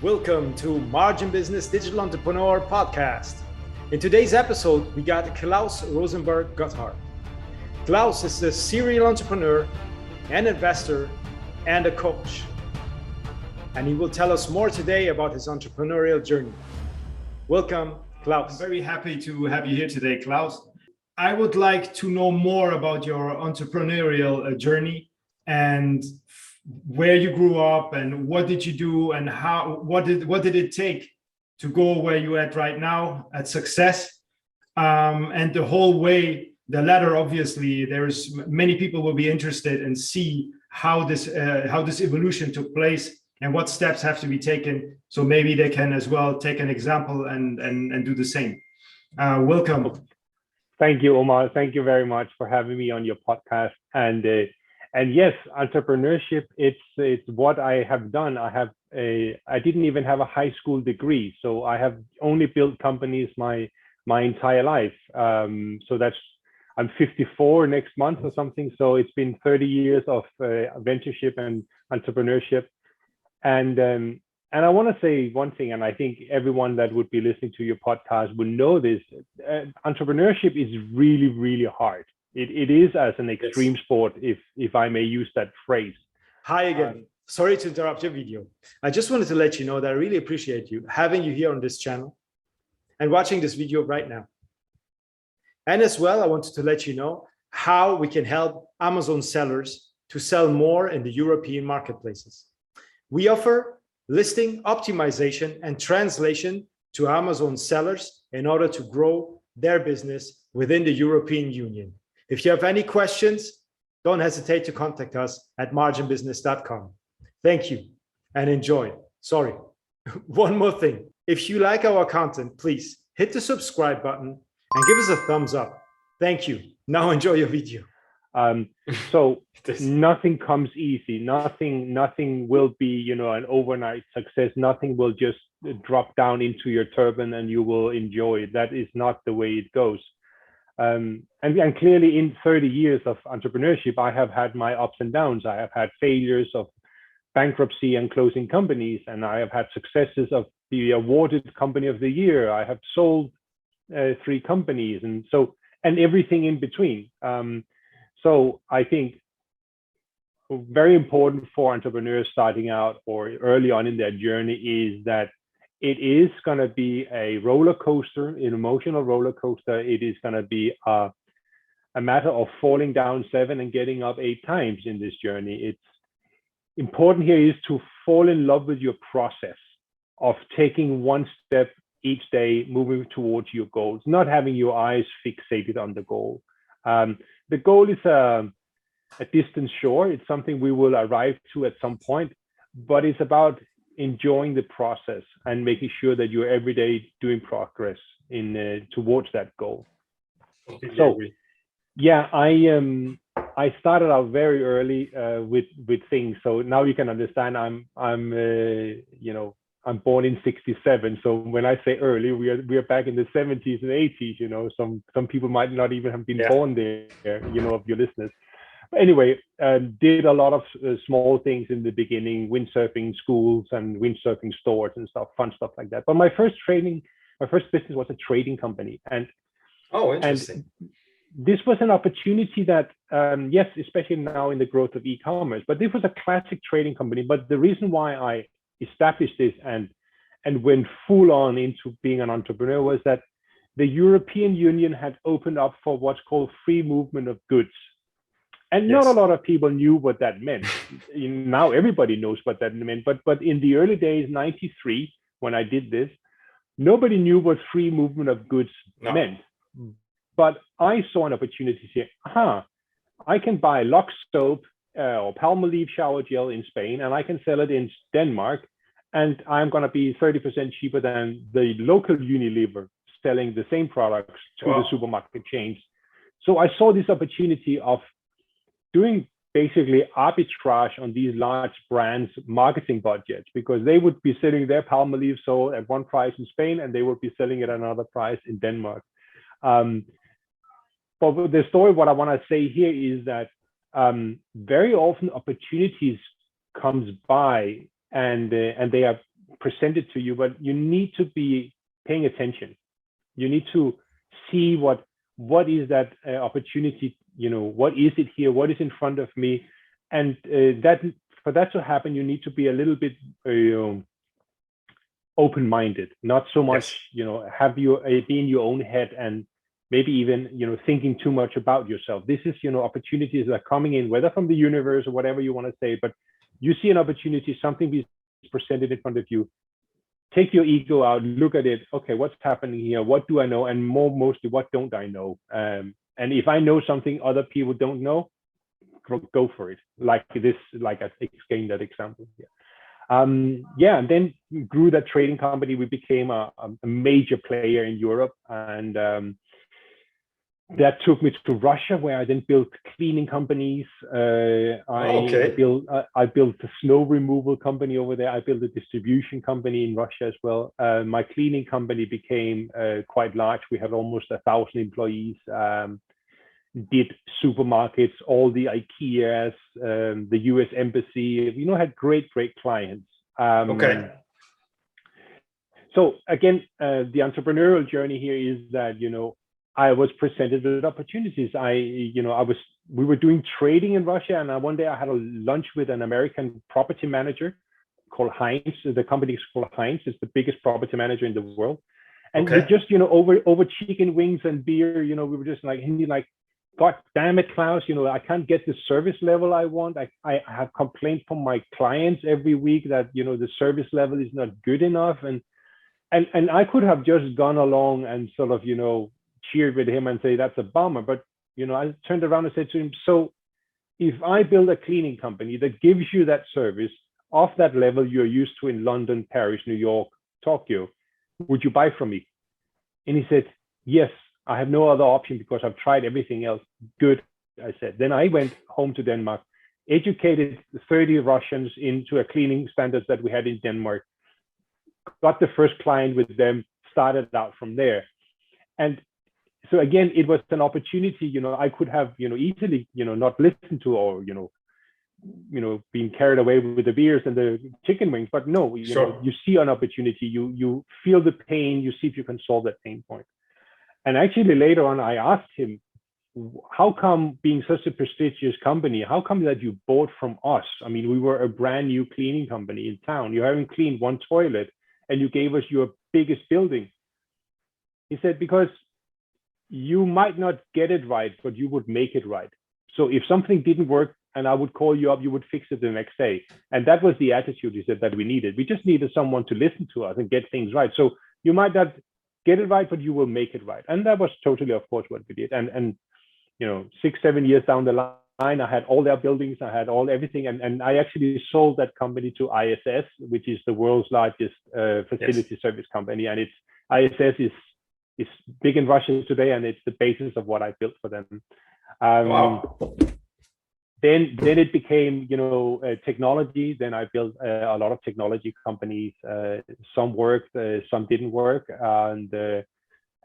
Welcome to Margin Business Digital Entrepreneur Podcast. In today's episode, we got Klaus Rosenberg-Gotthard. Klaus is a serial entrepreneur, an investor, and a coach. And he will tell us more today about his entrepreneurial journey. Welcome, Klaus. I'm very happy to have you here today, Klaus. I would like to know more about your entrepreneurial journey and where you grew up and what did you do and what did it take to go where you're at right now at success, and the whole way, the ladder. Obviously there's many people will be interested and see how this evolution took place and what steps have to be taken, so maybe they can as well take an example and do the same. Welcome. Thank you, Omar. Thank you very much for having me on your podcast. And yes, entrepreneurship, it's what I have done. I didn't even have a high school degree, so I have only built companies my entire life. I'm 54 next month or something. So it's been 30 years of ventureship and entrepreneurship. And I want to say one thing, and I think everyone that would be listening to your podcast will know this. Entrepreneurship is really, really hard. It is as an extreme sport, if I may use that phrase. Hi again. Sorry to interrupt your video. I just wanted to let you know that I really appreciate you having you here on this channel and watching this video right now. And as well, I wanted to let you know how we can help Amazon sellers to sell more in the European marketplaces. We offer listing optimization and translation to Amazon sellers in order to grow their business within the European Union. If you have any questions, don't hesitate to contact us at marginbusiness.com. Thank you and enjoy. Sorry, one more thing. If you like our content, please hit the subscribe button and give us a thumbs up. Thank you. Now enjoy your video. So nothing comes easy. Nothing will be, an overnight success. Nothing will just drop down into your turban and you will enjoy it. That is not the way it goes. And clearly in 30 years of entrepreneurship, I have had my ups and downs. I have had failures of bankruptcy and closing companies, and I have had successes of the awarded company of the year. I have sold 3 companies, and everything in between. So I think very important for entrepreneurs starting out or early on in their journey is that it is going to be a roller coaster, an emotional roller coaster. It is going to be a matter of falling down 7 and getting up 8 times in this journey. It's important here is to fall in love with your process of taking one step each day, moving towards your goals, not having your eyes fixated on the goal. The goal is a distant shore. It's something we will arrive to at some point, but it's about enjoying the process and making sure that you're every day doing progress towards that goal. So, yeah, I started out very early with things. So now you can understand. I'm born in '67. So when I say early, we are back in the '70s and '80s. Some people might not even have been born there. Of your listeners. Anyway, did a lot of small things in the beginning, windsurfing schools and windsurfing stores and fun stuff like that. But my first business was a trading company. Interesting. And this was an opportunity that, yes, especially now in the growth of e-commerce, but this was a classic trading company. But the reason why I established this and went full on into being an entrepreneur was that the European Union had opened up for what's called free movement of goods. And not a lot of people knew what that meant. Now everybody knows what that meant. But in the early days, '93, when I did this, nobody knew what free movement of goods meant. But I saw an opportunity to say, I can buy Lux soap or Palmolive shower gel in Spain, and I can sell it in Denmark, and I'm going to be 30% cheaper than the local Unilever selling the same products to the supermarket chains. So I saw this opportunity of doing basically arbitrage on these large brands' marketing budgets, because they would be selling their Palmolive soap at one price in Spain and they would be selling it at another price in Denmark. But with the story, what I want to say here is that very often opportunities comes by and they are presented to you, but you need to be paying attention. You need to see what is that opportunity, what is it here, what is in front of me, and that for that to happen, you need to be a little bit open-minded, not so much, have you be in your own head and maybe even, thinking too much about yourself. This is, opportunities that are coming in, whether from the universe or whatever you want to say, but you see an opportunity, something is presented in front of you. Take your ego out, look at it. Okay, what's happening here? What do I know? And mostly, what don't I know? And if I know something other people don't know, go for it. Like I explained that example here. And then grew that trading company. We became a major player in Europe, and that took me to Russia, where I then built cleaning companies. I built a snow removal company over there. I built a distribution company in Russia as well. My cleaning company became quite large. We had almost 1,000 employees. Did supermarkets, all the IKEAs, the US Embassy. Had great clients. So again, the entrepreneurial journey here is that I was presented with opportunities. We were doing trading in Russia, and one day I had a lunch with an American property manager called Heinz. The company is called Heinz. It's the biggest property manager in the world. And we just, over chicken wings and beer, we were just like, God damn it, Klaus, I can't get the service level I want. I have complaints from my clients every week that, the service level is not good enough. And I could have just gone along and sort of, cheered with him and say, that's a bummer. But, I turned around and said to him, so if I build a cleaning company that gives you that service of that level you're used to in London, Paris, New York, Tokyo, would you buy from me? And he said, yes, I have no other option because I've tried everything else. Good, I said. Then I went home to Denmark, educated 30 Russians into a cleaning standards that we had in Denmark, got the first client with them, started out from there. And so again, it was an opportunity, I could have, easily, not listened to or, being carried away with the beers and the chicken wings, but no, you see an opportunity, you feel the pain, you see if you can solve that pain point. And actually later on, I asked him, how come being such a prestigious company, how come that you bought from us? I mean, we were a brand new cleaning company in town. You haven't cleaned one toilet and you gave us your biggest building. He said, because you might not get it right, but you would make it right. So if something didn't work and I would call you up, you would fix it the next day. And that was the attitude, he said, that we needed. We just needed someone to listen to us and get things right. So you might not get it right, but you will make it right. And that was totally, of course, what we did. And 6-7 years down the line, I had all their buildings, I had everything. And I actually sold that company to ISS, which is the world's largest facility service company. And ISS is big in Russia today, and it's the basis of what I built for them. Wow. Then it became, technology. Then I built a lot of technology companies. Some worked, some didn't work,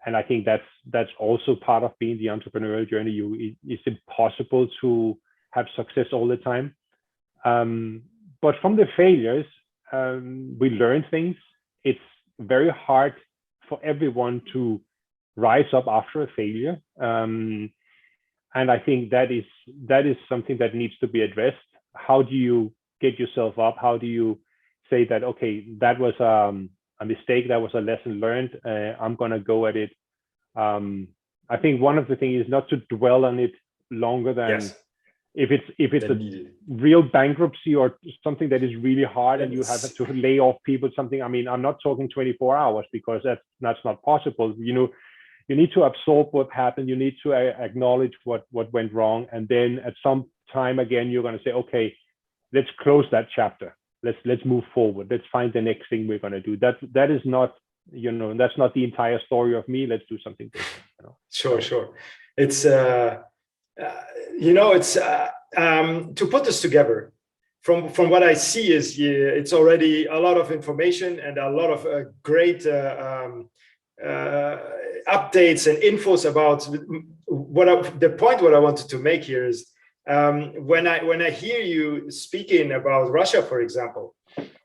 and I think that's also part of being the entrepreneurial journey. It's impossible to have success all the time, but from the failures, we learn things. It's very hard for everyone to rise up after a failure. And I think that is something that needs to be addressed. How do you get yourself up? How do you say that, okay, that was a mistake, that was a lesson learned, I'm gonna go at it. I think one of the things is not to dwell on it longer than if it's a real bankruptcy or something that is really hard and you have to lay off people, something. I mean, I'm not talking 24 hours because that's not possible. You need to absorb what happened. You need to acknowledge what went wrong. And then at some time again, you're going to say, okay, let's close that chapter. Let's move forward. Let's find the next thing we're going to do. That is not, that's not the entire story of me. Let's do something different. Sure. It's, to put this together, from what I see is it's already a lot of information and a lot of great updates and infos about the point. What I wanted to make here is when I hear you speaking about Russia, for example,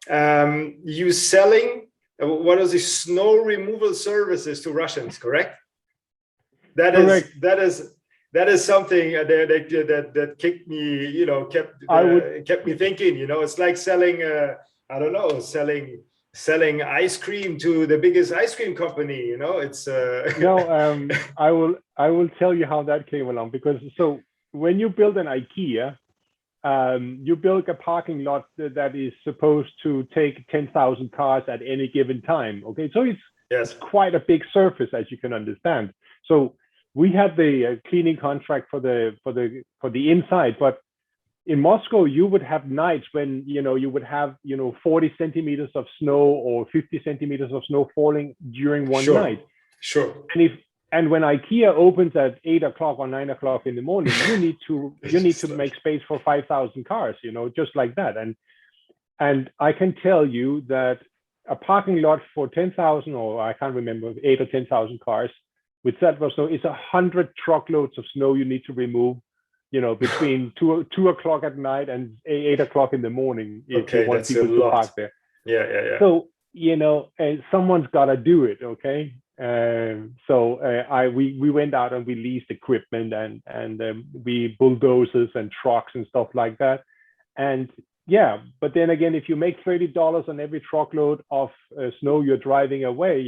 you selling what is the snow removal services to Russians, correct? Correct. That is something that kicked me, you know, kept me thinking. You know, it's like selling, I don't know, selling ice cream to the biggest ice cream company. You know, it's no. I will tell you how that came along, because so when you build an IKEA, you build a parking lot that is supposed to take 10,000 cars at any given time. Okay, so it's quite a big surface, as you can understand. So we had the cleaning contract for the inside, but in Moscow you would have nights when you would have 40 centimeters of snow or 50 centimeters of snow falling during one night. Sure. And when IKEA opens at 8 o'clock or 9 o'clock in the morning, you need to make space for 5,000 cars, just like that. And I can tell you that a parking lot for 10,000, or I can't remember, 8 or 10,000 cars with that much snow, is 100 truckloads of snow you need to remove, between 2 o'clock at night and 8 o'clock in the morning if you want people to park there. Yeah. So, someone's got to do it, okay? We went out and we leased equipment and we bulldozers and trucks and stuff like that. And yeah, but then again, if you make $30 on every truckload of snow you're driving away,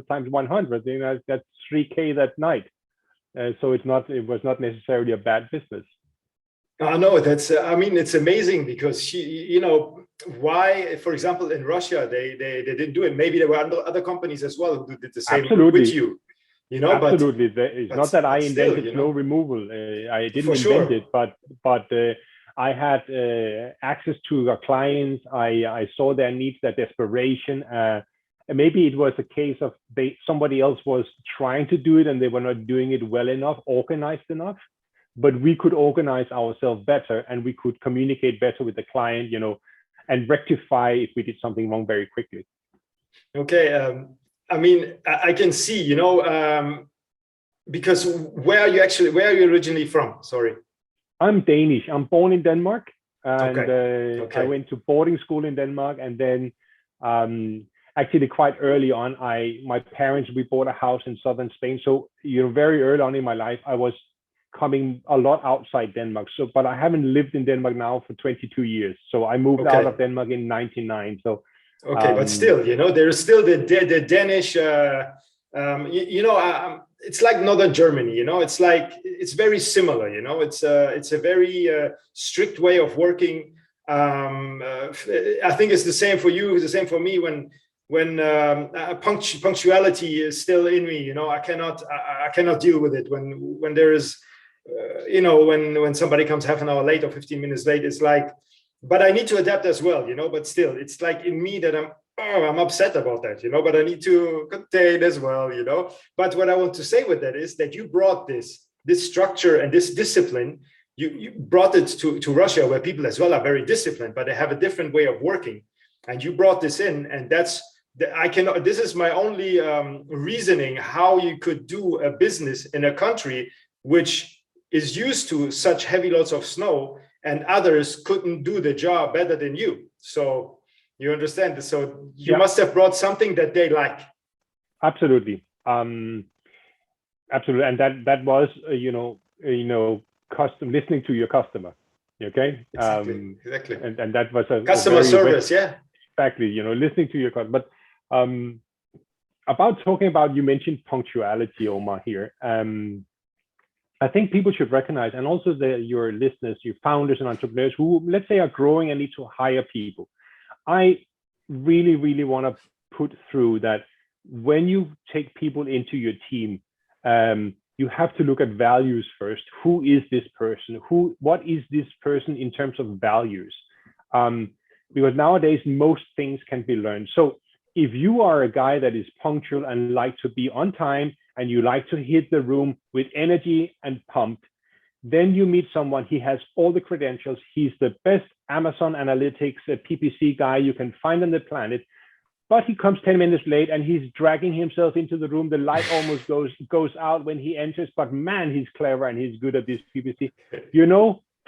times 100, that's $3K that night. So it was not necessarily a bad business. No, that's it's amazing, because why, for example, in Russia they didn't do it. Maybe there were other companies as well who did the same with you. Absolutely. It's not that I invented snow removal. I didn't invent it, but I had access to the clients. I saw their needs, their desperation. Maybe it was a case of somebody else was trying to do it and they were not doing it well enough, organized enough. But we could organize ourselves better, and we could communicate better with the client, and rectify if we did something wrong very quickly. Okay. I can see, because where are you originally from? Sorry. I'm Danish. I'm born in Denmark, and okay. I went to boarding school in Denmark, and then actually quite early on, my parents, we bought a house in southern Spain. So very early on in my life, I was coming a lot outside Denmark. But I haven't lived in Denmark now for 22 years. So I moved out of Denmark in 1999. So okay, but still, there is still the Danish. It's like Northern Germany. It's very similar. It's a very strict way of working. I think it's the same for you. It's the same for me. When punctuality is still in me, I cannot deal with it. When there is, when somebody comes half an hour late or 15 minutes late, it's like, but I need to adapt as well, but still, it's like in me that I'm upset about that, but I need to contain as well, But what I want to say with that is that you brought this structure and this discipline, you brought it to Russia, where people as well are very disciplined, but they have a different way of working. And you brought this in, and this is my only reasoning how you could do a business in a country which is used to such heavy loads of snow, and others couldn't do the job better than you. So you understand this. So you must have brought something that they like. Absolutely. Absolutely. And that was, custom, listening to your customer. Okay. Exactly. And that was a customer service. Exactly. Listening to your customer. But about talking about, you mentioned punctuality, Omar, here. I think people should recognize, and also your listeners, your founders and entrepreneurs who, let's say, are growing and need to hire people. I really, really want to put through that when you take people into your team, you have to look at values first. Who is this person? What is this person in terms of values? Because nowadays, most things can be learned. So if you are a guy that is punctual and like to be on time, and you like to hit the room with energy and pumped, then you meet someone, he has all the credentials. He's the best Amazon Analytics PPC guy you can find on the planet, but he comes 10 minutes late and he's dragging himself into the room. The light almost goes out when he enters, but man, he's clever and he's good at this PPC.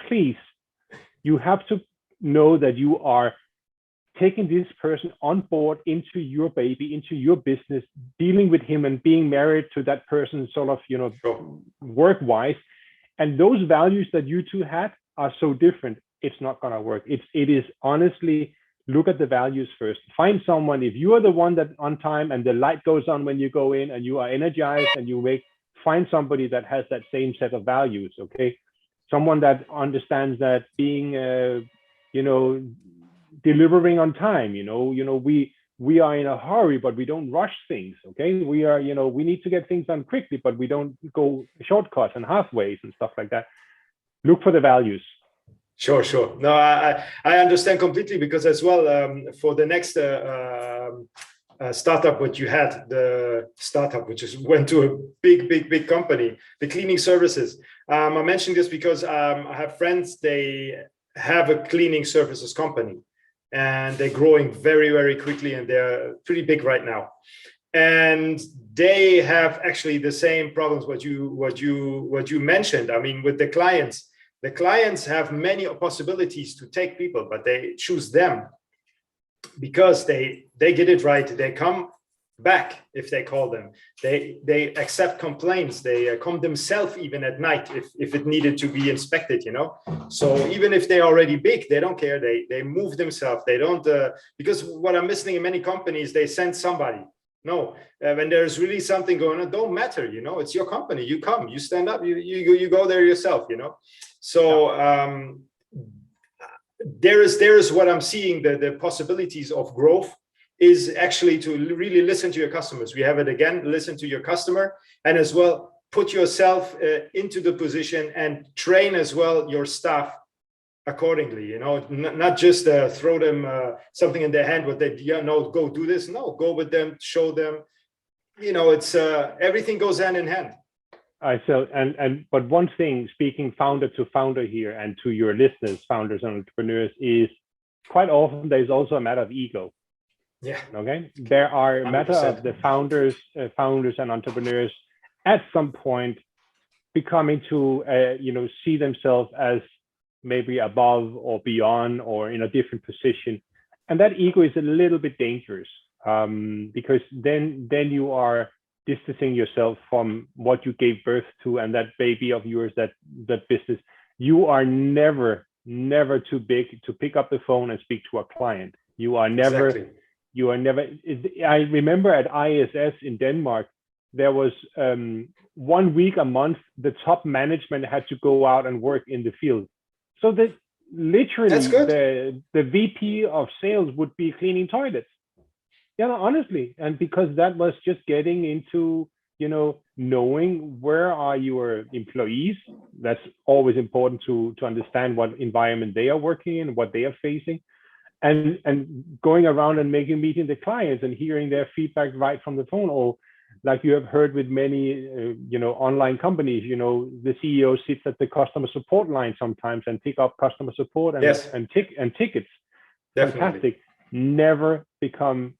Please, you have to know that you are taking this person on board into your baby, into your business, dealing with him and being married to that person sort of, work-wise. And those values that you two had are so different, it's not going to work. It is honestly, look at the values first. Find someone, if you are the one that on time and the light goes on when you go in and you are energized and find somebody that has that same set of values, okay? Someone that understands that being, delivering on time, we are in a hurry, but we don't rush things, okay? We are, we need to get things done quickly, but we don't go shortcuts and halfways and stuff like that. Look for the values. Sure. No, I understand completely, because as well, for the next startup, what you had, the startup, which went to a big company, the cleaning services. I mentioned this because I have friends, they have a cleaning services company, and they're growing very, very quickly, and they're pretty big right now. And they have actually the same problems what you mentioned. I mean, with the clients have many possibilities to take people, but they choose them because they get it right. They come back if they call them. They accept complaints. They come themselves even at night if it needed to be inspected, So even if they're already big, they don't care. They move themselves. They don't, because what I'm listening in many companies, they send somebody. No, when there's really something going on, don't matter, it's your company. You come, you stand up, you go there yourself, So there is what I'm seeing, the possibilities of growth is actually to really listen to your customers. We have it again, listen to your customer, and as well, put yourself into the position and train as well your staff accordingly, not just throw them something in their hand, but they, go do this. No, go with them, show them, it's everything goes hand in hand. But one thing, speaking founder to founder here and to your listeners, founders and entrepreneurs, is quite often there's also a matter of ego. Yeah. Okay. There are a matter of the founders and entrepreneurs at some point becoming to, see themselves as maybe above or beyond or in a different position. And that ego is a little bit dangerous, because then you are distancing yourself from what you gave birth to and that baby of yours, that business. You are never too big to pick up the phone and speak to a client. You are never, exactly. I remember at ISS in Denmark, there was 1 week a month, the top management had to go out and work in the field. So that literally the VP of sales would be cleaning toilets. Honestly. And because that was just getting into, knowing where are your employees. That's always important to understand what environment they are working in, what they are facing. And going around and meeting the clients and hearing their feedback right from the phone, or like you have heard with many, online companies, the CEO sits at the customer support line sometimes and pick up customer support and tickets. Definitely. Fantastic. Never become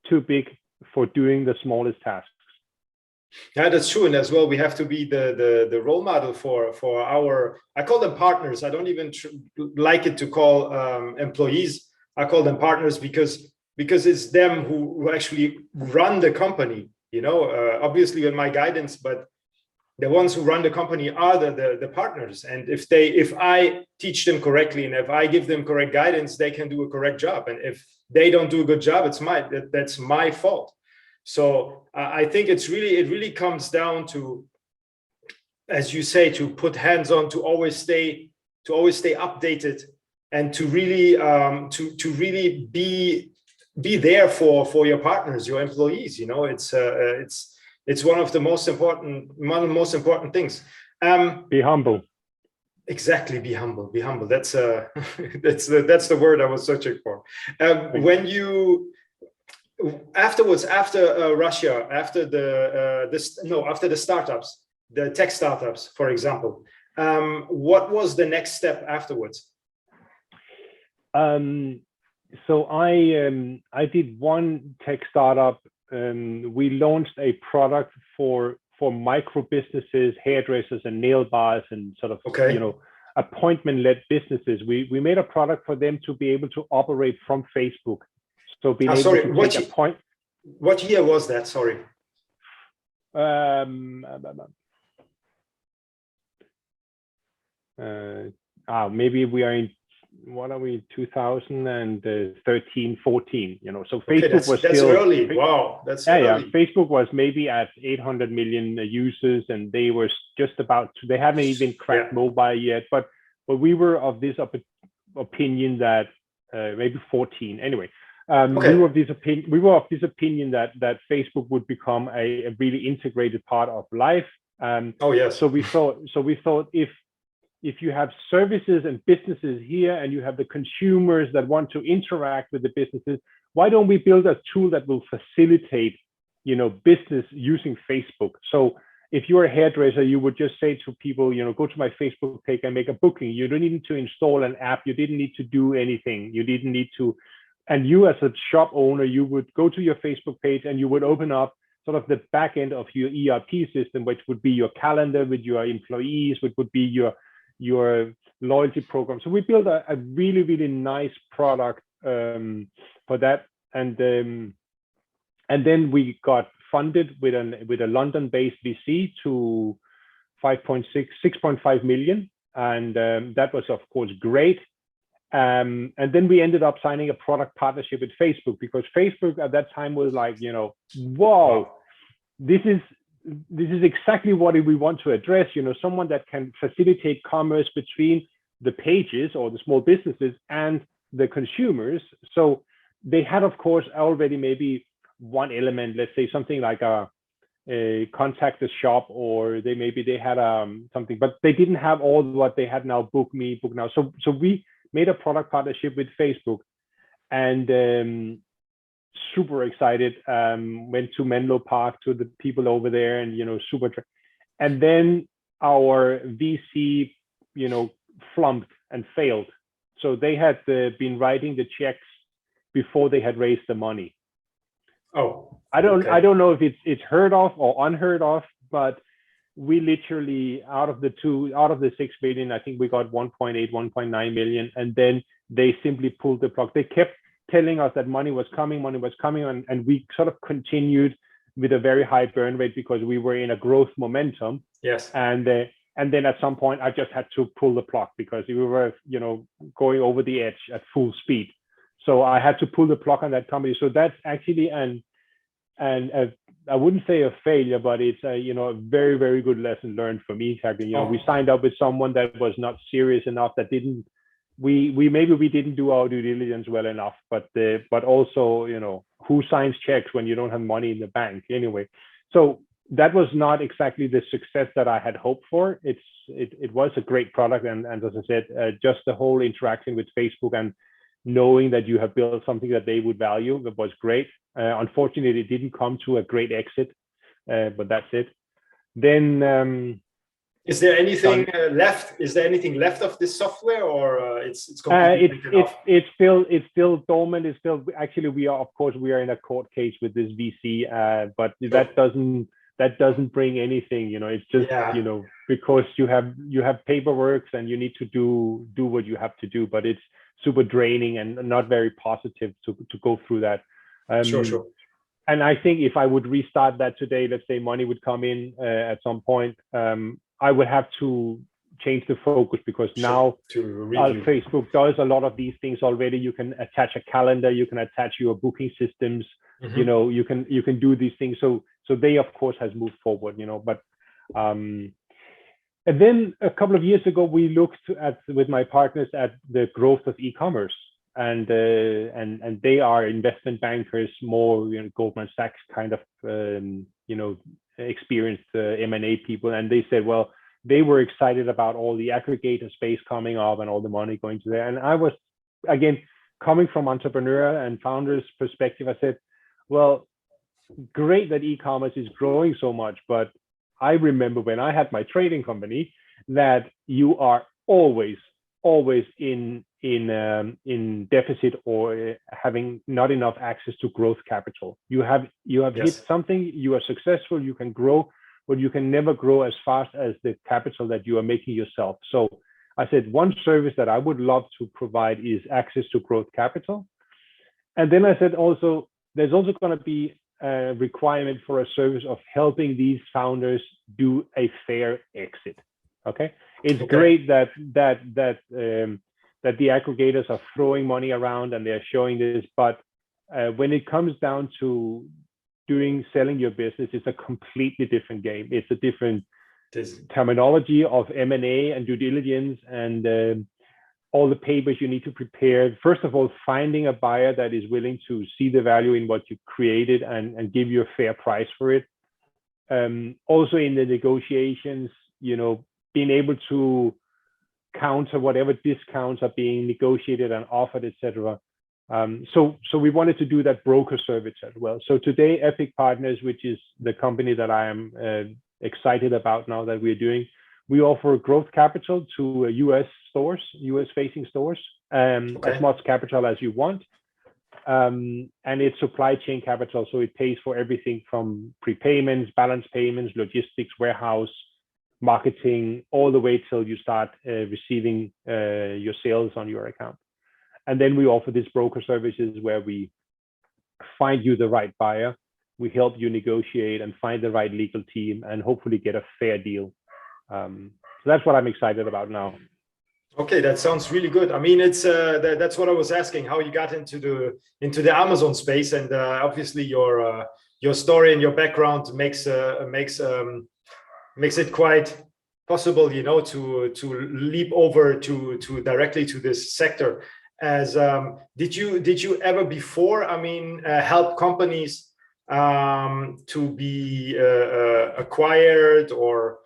too big for doing the smallest tasks. Yeah, that's true. And as well, we have to be the role model for our, I call them partners. I don't even like it to call employees. I call them partners because it's them who actually run the company, obviously with my guidance, but the ones who run the company are the partners. And if I teach them correctly and if I give them correct guidance, they can do a correct job. And if they don't do a good job, that's my fault. So I think it really comes down to, as you say, to put hands on, to always stay updated, and to really be there for your partners, your employees. It's one of the most important things. Be humble. Exactly, be humble. Be humble. That's the word I was searching for. When you afterwards, after Russia, after the startups, the tech startups, for example, what was the next step afterwards? So I did one tech startup. We launched a product for micro businesses, hairdressers and nail bars, and sort of, appointment-led businesses. We made a product for them to be able to operate from Facebook. So being able sorry, to take a point. What year was that? Sorry. Maybe we are in, what are we, 2013, 14, you know, so Facebook was that's still early. Wow, that's early. Yeah, Facebook was maybe at 800 million users, and they were just about to, they haven't even cracked mobile yet, but we were of this opinion that maybe 14 anyway. We were of this opinion that Facebook would become a really integrated part of life. So we thought if you have services and businesses here, and you have the consumers that want to interact with the businesses, why don't we build a tool that will facilitate, you know, business using Facebook? So if you're a hairdresser, you would just say to people, you know, go to my Facebook page and make a booking. You don't need to install an app. You didn't need to do anything. You didn't need to. And you as a shop owner, you would go to your Facebook page and you would open up sort of the back end of your ERP system, which would be your calendar with your employees, which would be your loyalty program. So we built a really, really nice product for that. And then we got funded with a London-based VC to 6.5 million. And that was, of course, great. And then we ended up signing a product partnership with Facebook, because Facebook at that time was like, you know, whoa, this is exactly what we want to address, you know, someone that can facilitate commerce between the pages or the small businesses and the consumers. So they had, of course, already maybe one element, let's say something like a contact the shop, or they had something, but they didn't have all what they had now, book me, book now. So we made a product partnership with Facebook, and super excited. Went to Menlo Park to the people over there, and you know, super. And then our VC, you know, flunked and failed. So they had been writing the checks before they had raised the money. Oh, I don't know if it's heard of or unheard of, but we literally out of the 6 million, I think we got 1.8, 1.9 million, and then they simply pulled the plug. They kept telling us that money was coming, and we sort of continued with a very high burn rate because we were in a growth momentum. Yes. And then at some point I just had to pull the plug because we were, you know, going over the edge at full speed. So I had to pull the plug on that company. So that's actually I wouldn't say a failure, but it's a, you know, a very, very good lesson learned for me. You know, we signed up with someone that was not serious enough, that didn't, we didn't do our due diligence well enough, but also, you know, who signs checks when you don't have money in the bank anyway? So that was not exactly the success that I had hoped for. It was a great product, and as I said, just the whole interaction with Facebook and knowing that you have built something that they would value, that was great. Unfortunately, it didn't come to a great exit, but that's it. Then is there anything left? Is there anything left of this software, or it's completely it's still dormant. It's still, actually, we are in a court case with this VC, but that doesn't bring anything, you know. It's just, you know, because you have paperwork and you need to do what you have to do, but it's super draining and not very positive to go through that. Sure. And I think if I would restart that today, let's say money would come in at some point, I would have to change the focus, because now Facebook does a lot of these things already. You can attach a calendar, you can attach your booking systems, you know, you can do these things. So they, of course, has moved forward, you know, but and then a couple of years ago, we looked at, with my partners, at the growth of e-commerce, and they are investment bankers, more, you know, Goldman Sachs kind of, you know, experienced M&A people, and they said, well, they were excited about all the aggregator space coming up and all the money going to there. And I was, again, coming from entrepreneur and founders perspective, I said, well, great that e-commerce is growing so much, but I remember when I had my trading company that you are always in deficit, or having not enough access to growth capital. You have hit something, you are successful, you can grow, but you can never grow as fast as the capital that you are making yourself. So I said, one service that I would love to provide is access to growth capital. And then I said also, there's also going to be a requirement for a service of helping these founders do a fair exit. Okay, it's great that the aggregators are throwing money around and they're showing this, but when it comes down to selling your business, it's a completely different game. It's a different terminology of M&A and due diligence and all the papers you need to prepare. First of all, finding a buyer that is willing to see the value in what you created and give you a fair price for it. Also in the negotiations, being able to counter whatever discounts are being negotiated and offered, etc. So we wanted to do that broker service as well. So today, AEPIC Partners, which is the company that I am excited about now that we're doing, we offer growth capital to US stores, US facing stores, as much capital as you want. And it's supply chain capital. So it pays for everything from prepayments, balance payments, logistics, warehouse, marketing, all the way till you start receiving your sales on your account. And then we offer these broker services where we find you the right buyer. We help you negotiate and find the right legal team and hopefully get a fair deal. So that's what I'm excited about now. Okay, that sounds really good. I mean, it's that's what I was asking, how you got into the Amazon space, and obviously your story and your background makes it quite possible, to leap over to directly to this sector. As did you ever before, help companies to be acquired or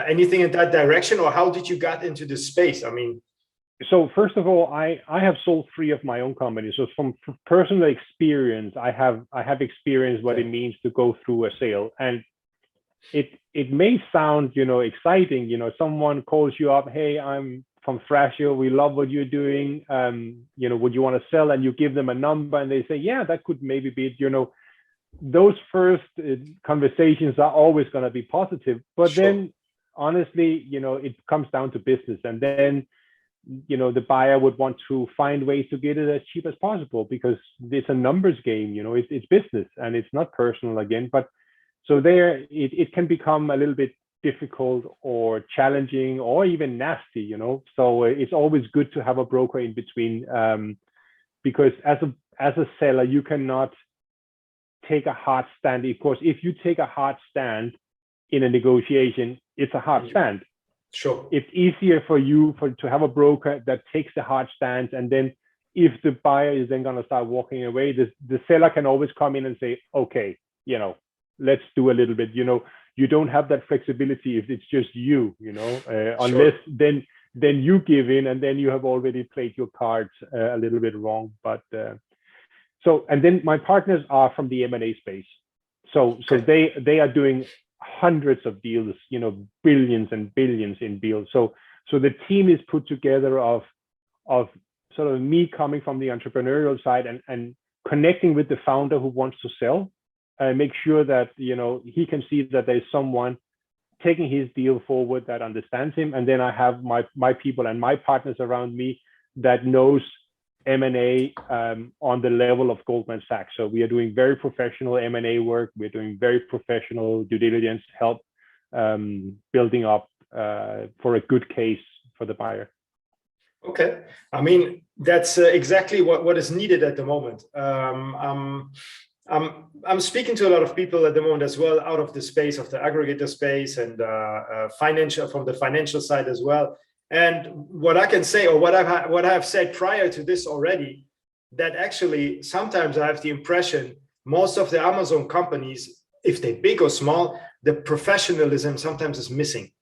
anything in that direction, or how did you get into this space? So first of all, I have sold 3 of my own companies. So from personal experience, I have experienced what it means to go through a sale, and it may sound exciting. Someone calls you up, hey, I'm from Thrasher, we love what you're doing. Would you want to sell? And you give them a number, and they say, yeah, that could maybe be it. Those first conversations are always going to be positive, but sure. Then honestly, it comes down to business, and then the buyer would want to find ways to get it as cheap as possible because it's a numbers game. It's business and it's not personal again. But so there, it can become a little bit difficult or challenging or even nasty. So it's always good to have a broker in between, because as a seller, you cannot take a hard stand. Of course, if you take a hard stand in a negotiation, it's a hard stand. Sure. It's easier for you to have a broker that takes the hard stance, and then if the buyer is then going to start walking away, the seller can always come in and say, okay, let's do a little bit. You don't have that flexibility if it's just you, unless then you give in, and then you have already played your cards a little bit wrong. But and then my partners are from the M&A space, so they are doing hundreds of deals, billions and billions in deals. So the team is put together of sort of me coming from the entrepreneurial side and connecting with the founder who wants to sell, make sure that he can see that there's someone taking his deal forward that understands him, and then I have my people and my partners around me that knows M&A on the level of Goldman Sachs. So we are doing very professional M&A work. We're doing very professional due diligence help, building up for a good case for the buyer. Okay, that's exactly what is needed at the moment. I'm speaking to a lot of people at the moment as well, out of the space of the aggregator space and from the financial side as well. And what I can say, or what I have said prior to this already, that actually sometimes I have the impression most of the Amazon companies, if they're big or small, the professionalism sometimes is missing.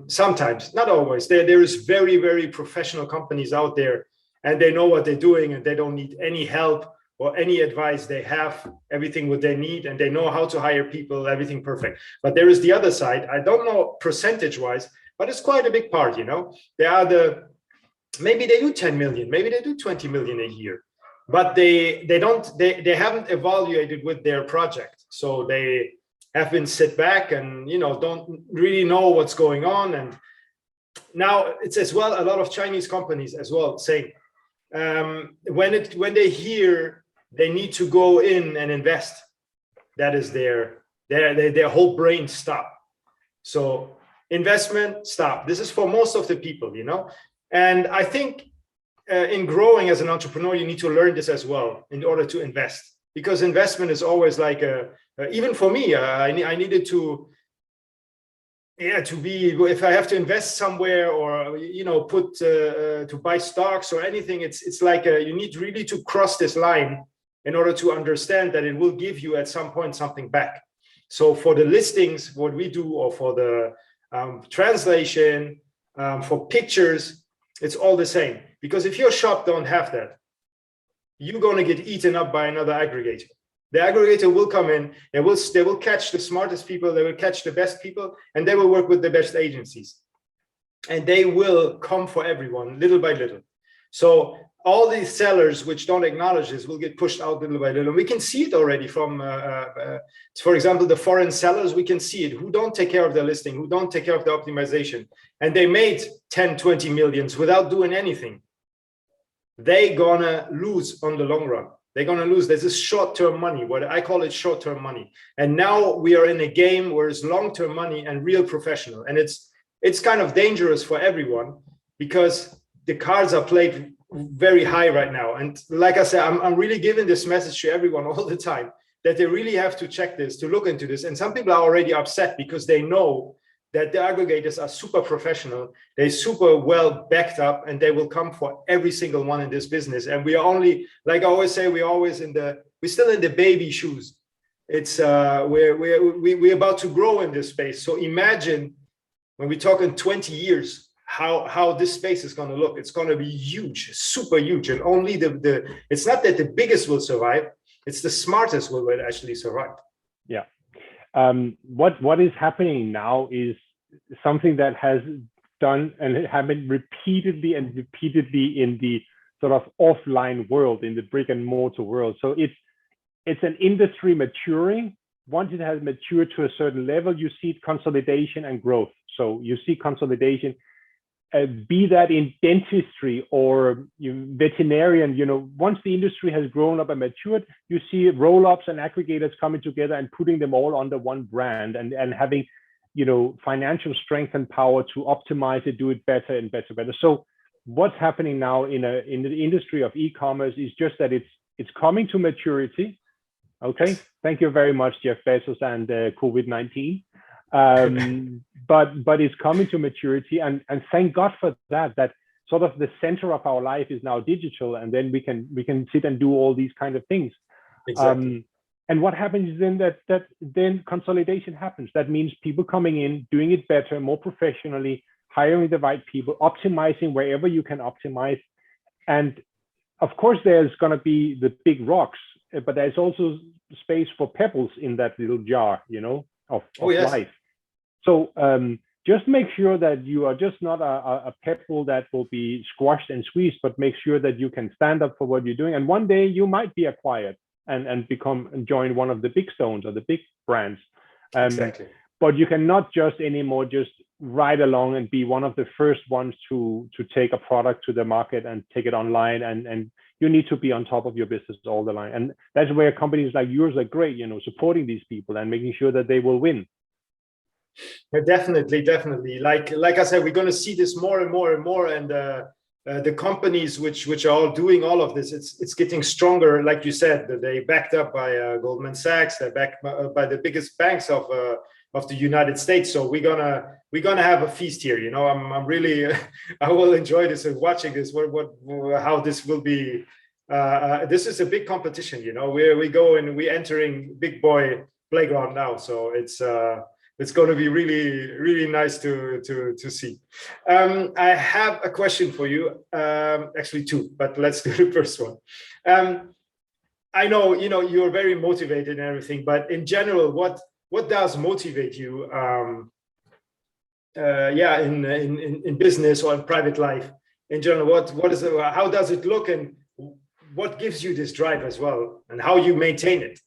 Sometimes, not always. There is very, very professional companies out there, and they know what they're doing, and they don't need any help or any advice. They have everything what they need, and they know how to hire people, everything perfect. But there is the other side. I don't know percentage-wise, but it's quite a big part, There are maybe they do 10 million, maybe they do 20 million a year, but they haven't evaluated with their project. So they have been sit back and, don't really know what's going on. And now it's as well a lot of Chinese companies as well saying when they hear they need to go in and invest, that is their whole brain stop. So investment stop. This is for most of the people, you know. And I think in growing as an entrepreneur, you need to learn this as well in order to invest, because investment is always like even for me, I needed to be, if I have to invest somewhere or, you know, put to buy stocks or anything, it's like you need really to cross this line in order to understand that it will give you at some point something back. So for the listings, what we do, or for the translation, for pictures, it's all the same. Because if your shop don't have that, you're going to get eaten up by another aggregator. The aggregator will come in, they will catch the smartest people, they will catch the best people, and they will work with the best agencies. And they will come for everyone, little by little. So all these sellers which don't acknowledge this will get pushed out little by little. And we can see it already from, for example, the foreign sellers. We can see it, who don't take care of their listing, who don't take care of the optimization. And they made 10, 20 millions without doing anything. They're gonna lose on the long run. They're gonna lose. This is short-term money, what I call it short-term money. And now we are in a game where it's long-term money and real professional. And it's kind of dangerous for everyone, because the cards are played very high right now. And like I said, I'm really giving this message to everyone all the time, that they really have to check this, to look into this. And some people are already upset because they know that the aggregators are super professional, they're super well backed up, and they will come for every single one in this business. And we are only, like I always say, we're still in the baby shoes. It's we're about to grow in this space. So imagine when we talk in 20 years, how this space is going to look. It's going to be huge, super huge. And only it's not that the biggest will survive, it's the smartest will actually survive. Yeah. What is happening now is something that has done and happened repeatedly in the sort of offline world, in the brick and mortar world. So it's an industry maturing. Once it has matured to a certain level, you see consolidation and growth. So you see consolidation, be that in dentistry or veterinarian, you know, once the industry has grown up and matured, you see roll-ups and aggregators coming together and putting them all under one brand and having, you know, financial strength and power to optimize it, do it better and better. So what's happening now in the industry of e-commerce is just that it's coming to maturity. Okay, thank you very much, Jeff Bezos and COVID-19. But it's coming to maturity, and thank God for that sort of the center of our life is now digital, and then we can sit and do all these kind of things. Exactly. And what happens is then then consolidation happens. That means people coming in, doing it better, more professionally, hiring the right people, optimizing wherever you can optimize. And of course, there's going to be the big rocks, but there's also space for pebbles in that little jar, you know, of yes. life. So just make sure that you are just not a pebble that will be squashed and squeezed, but make sure that you can stand up for what you're doing. And one day you might be acquired and join one of the big stones or the big brands. Exactly. But you cannot just anymore just ride along and be one of the first ones to take a product to the market and take it online. And you need to be on top of your business all the time. And that's where companies like yours are great, you know, supporting these people and making sure that they will win. Definitely. Like I said, we're going to see this more and more and more. And the companies which are all doing all of this, it's getting stronger. Like you said, they're backed up by Goldman Sachs. They're backed by the biggest banks of the United States. So we're gonna have a feast here. You know, I'm really I will enjoy this and watching this. How this will be. This is a big competition. You know, we're entering big boy playground now. So it's going to be really, really nice to see. I have a question for you, actually two, but let's do the first one. I know, you know, you're very motivated and everything, but in general, what does motivate you? In business or in private life in general, how does it look, and what gives you this drive as well, and how you maintain it?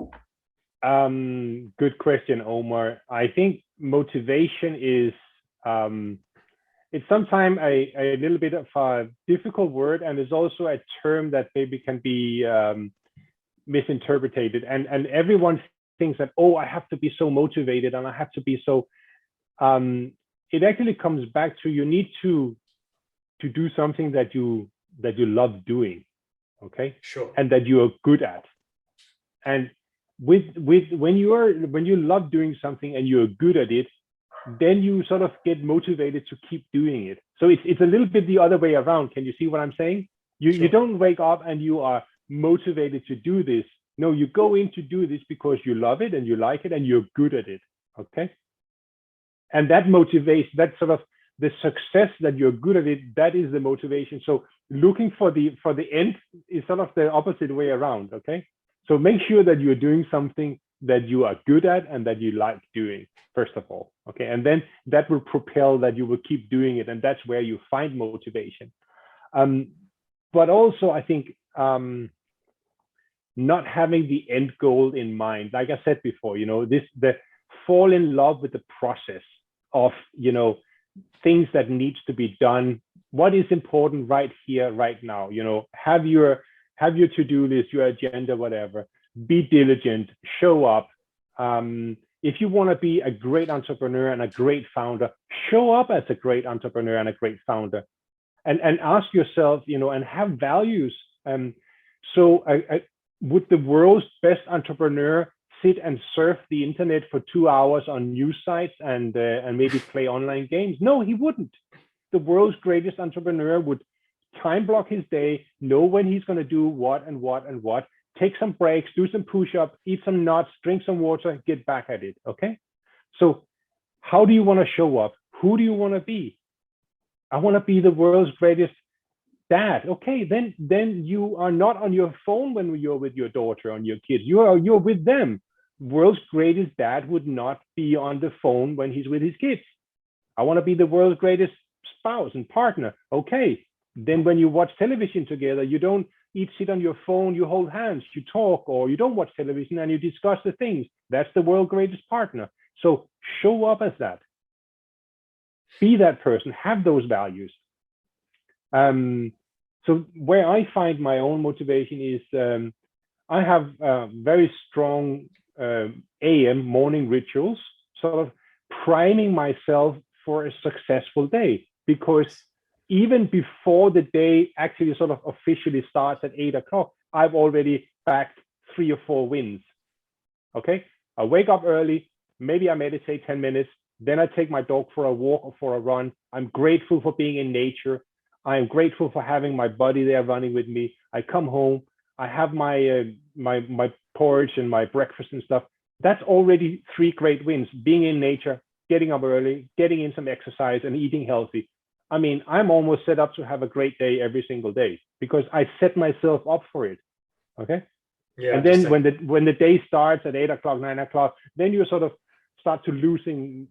Good question, Omar. I think motivation is it's sometimes a little bit of a difficult word, and it's also a term that maybe can be misinterpreted. And everyone thinks that, oh, I have to be so motivated and I have to be so. It actually comes back to you need to do something that you love doing, okay? Sure. And that you are good at. And when you love doing something and you're good at it, then you sort of get motivated to keep doing it. So it's a little bit the other way around. Can you see what I'm saying? You don't wake up and you are motivated to do this. No, you go in to do this because you love it and you like it and you're good at it. Okay. And that motivates, that sort of the success that you're good at it, that is the motivation. So looking for the end is sort of the opposite way around. Okay. So make sure that you're doing something that you are good at and that you like doing, first of all. Okay. And then that will propel that you will keep doing it. And that's where you find motivation. But also, I think not having the end goal in mind, like I said before, the fall in love with the process of, things that needs to be done. What is important right here, right now? Have your to-do list, your agenda, whatever. Be diligent, show up. If you want to be a great entrepreneur and a great founder, show up as a great entrepreneur and a great founder, and ask yourself, and have values. So would the world's best entrepreneur sit and surf the internet for 2 hours on news sites and maybe play online games? No, he wouldn't. The world's greatest entrepreneur would time block his day, know when he's going to do what and what and what, take some breaks, do some push-ups, eat some nuts, drink some water, get back at it. Okay. So how do you want to show up? Who do you want to be? I want to be the world's greatest dad. Okay, then you are not on your phone when you're with your daughter and your kids. You're with them. World's greatest dad would not be on the phone when he's with his kids. I want to be the world's greatest spouse and partner. Okay, then when you watch television together, you don't sit on your phone, you hold hands, you talk, or you don't watch television and you discuss the things. That's the world's greatest partner. So show up as that. Be that person, have those values. So where I find my own motivation is I have very strong AM morning rituals, sort of priming myself for a successful day, because even before the day actually sort of officially starts at 8 o'clock, I've already backed 3 or 4 wins. Okay, I wake up early, maybe I meditate 10 minutes, then I take my dog for a walk or for a run. I'm grateful for being in nature. I'm grateful for having my buddy there running with me. I come home, I have my my porridge and my breakfast and stuff. That's already 3 great wins. Being in nature, getting up early, getting in some exercise and eating healthy. I mean, I'm almost set up to have a great day every single day because I set myself up for it. Okay. Yeah. And then when the day starts at 8 o'clock, 9 o'clock, then you sort of start to losing,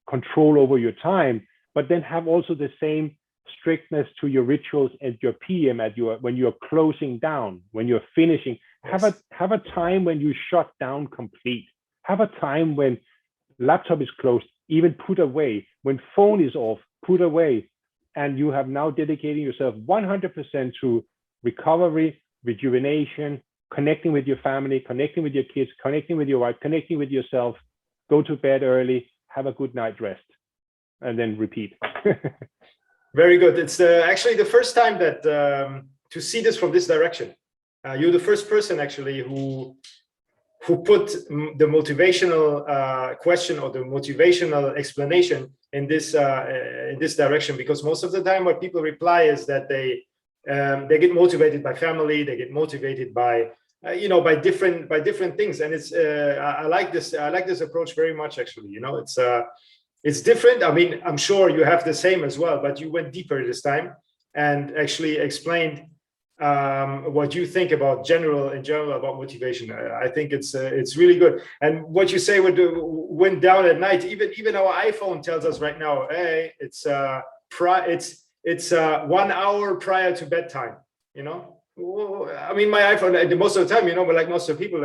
control over your time, but then have also the same strictness to your rituals at your PM when you're closing down, when you're finishing. Yes. Have a time when you shut down complete. Have a time when laptop is closed, even put away. When phone is off, put away. And you have now dedicating yourself 100% to recovery, rejuvenation, connecting with your family, connecting with your kids, connecting with your wife, connecting with yourself. Go to bed early, have a good night rest, and then repeat. Very good. It's actually the first time that to see this from this direction. You're the first person actually who put the motivational question or the motivational explanation in this direction, because most of the time what people reply is that they get motivated by family, they get motivated by by different things, and it's I like this approach very much actually. It's different. I mean, I'm sure you have the same as well, but you went deeper this time and actually explained what you think about in general about motivation. I think it's really good. And what you say went down at night. Even our iPhone tells us right now, hey, it's 1 hour prior to bedtime. I mean, my iPhone most of the time, but like most of the people,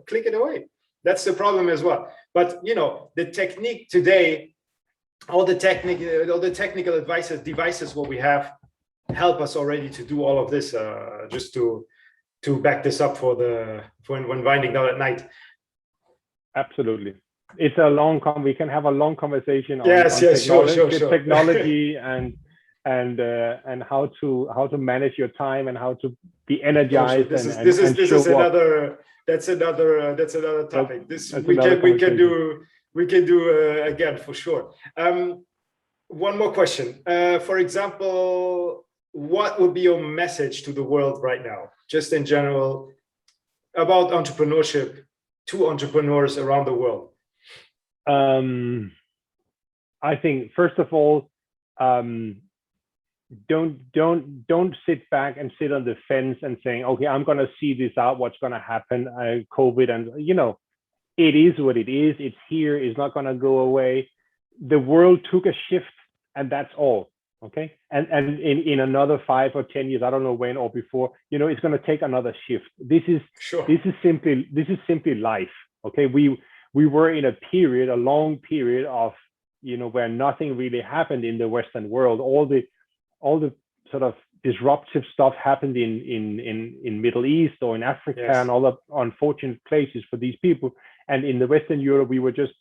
click it away. That's the problem as well. But the technique today all the technical devices what we have help us already to do all of this, just to back this up for when winding down at night. Absolutely. It's a long we can have a long conversation on, technology and how to manage your time and how to be energized. That's another topic. We can do again for sure. One more question. For example, what would be your message to the world right now, just in general, about entrepreneurship to entrepreneurs around the world? I think first of all, don't sit back and sit on the fence and saying, okay, I'm going to see this out, what's going to happen, COVID, and it is what it is. It's here. It's not going to go away. The world took a shift, and that's all. Okay, and in another 5 or 10 years, I don't know when or before, it's going to take another shift. This is simply life. Okay, we were in a long period of where nothing really happened in the Western world. All the sort of disruptive stuff happened in Middle East or in Africa, yes, and all the unfortunate places for these people. And in the Western Europe, we were just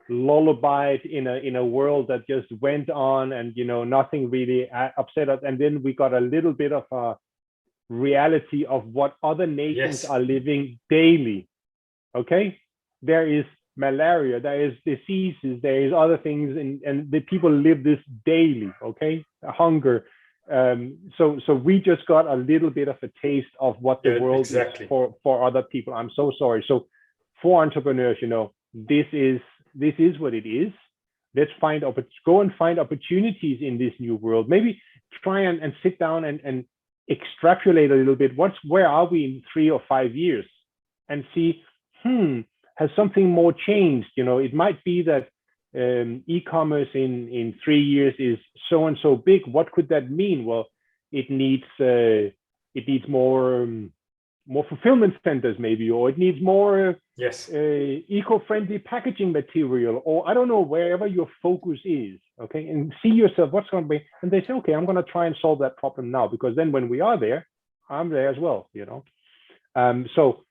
lullabied in a world that just went on, and nothing really upset us. And then we got a little bit of a reality of what other nations, yes, are living daily. Okay, there is malaria, there is diseases, there is other things, and the people live this daily. Okay, hunger. So we just got a little bit of a taste of what the world is for other people. I'm so sorry. So for entrepreneurs, this is what it is. Let's go and find opportunities in this new world. Maybe try and sit down and extrapolate a little bit. Where are we in 3 or 5 years, and see, has something more changed? It might be that e-commerce in 3 years is so and so big. What could that mean? Well, it needs more fulfillment centers, maybe, or it needs more, yes, eco-friendly packaging material, or I don't know, wherever your focus is. Okay, and see yourself, what's going to be, and they say, okay, I'm going to try and solve that problem now, because then when we are there, I'm there as well. So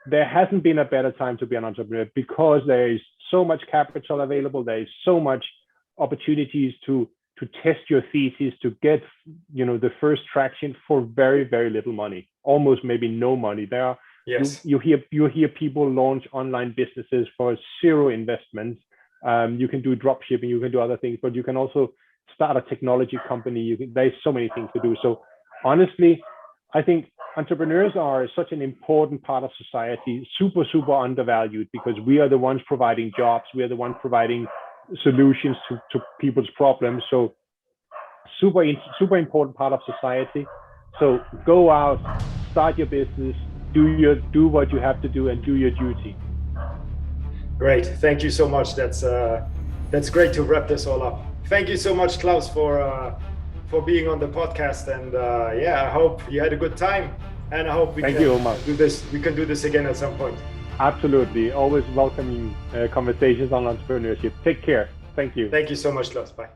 there hasn't been a better time to be an entrepreneur, because there is so much capital available. There is so much opportunities to test your thesis, to get the first traction for very, very little money, almost maybe no money. There are, yes, you hear people launch online businesses for 0 investments. You can do drop shipping, you can do other things, but you can also start a technology company. There's so many things to do. So honestly, I think entrepreneurs are such an important part of society, super, super undervalued, because we are the ones providing jobs. We are the ones providing solutions to people's problems. So super important part of society. So go out, start your business, do what you have to do, and do your duty. Great. Thank you so much. That's great to wrap this all up. Thank you so much, Klaus, for being on the podcast, and I hope you had a good time, and I hope we can do this again at some point. Absolutely. Always welcoming conversations on entrepreneurship. Take care. Thank you. Thank you so much, Klaus. Bye.